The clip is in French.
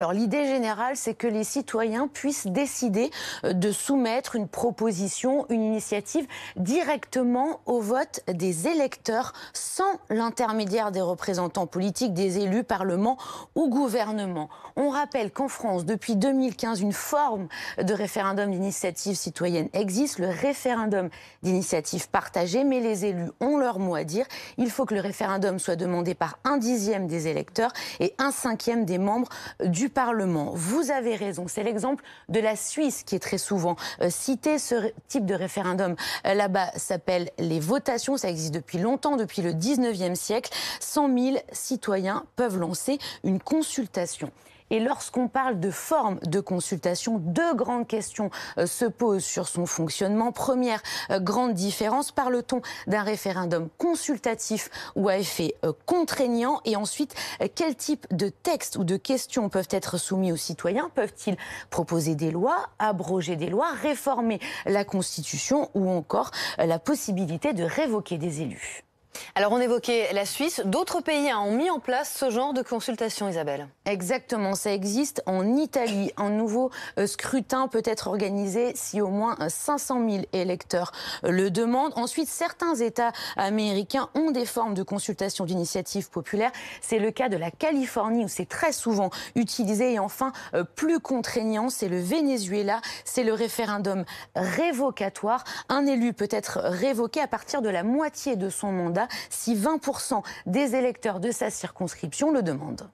Alors l'idée générale, c'est que les citoyens puissent décider de soumettre une proposition, une initiative directement au vote des électeurs sans l'intermédiaire des représentants politiques, des élus, parlement ou gouvernement. On rappelle qu'en France, depuis 2015, une forme de référendum d'initiative citoyenne existe, le référendum d'initiative partagée, mais les élus ont leur mot à dire. Il faut que le référendum soit demandé par 1/10 des électeurs et 1/5 des membres du Parlement. Vous avez raison, c'est l'exemple de la Suisse qui est très souvent cité. Ce type de référendum là-bas s'appelle les votations, ça existe depuis longtemps, depuis le 19e siècle. 100 000 citoyens peuvent lancer une consultation. Et lorsqu'on parle de forme de consultation, deux grandes questions se posent sur son fonctionnement. Première grande différence, parle-t-on d'un référendum consultatif ou à effet contraignant? Et ensuite, quel type de textes ou de questions peuvent être soumis aux citoyens? Peuvent-ils proposer des lois, abroger des lois, réformer la Constitution ou encore la possibilité de révoquer des élus? Alors on évoquait la Suisse, d'autres pays ont mis en place ce genre de consultation, Isabelle. Exactement, ça existe en Italie. Un nouveau scrutin peut être organisé si au moins 500 000 électeurs le demandent. Ensuite, certains États américains ont des formes de consultation d'initiative populaire. C'est le cas de la Californie où c'est très souvent utilisé. Et enfin, plus contraignant, c'est le Venezuela. C'est le référendum révocatoire. Un élu peut être révoqué à partir de la moitié de son mandat si 20% des électeurs de sa circonscription le demandent.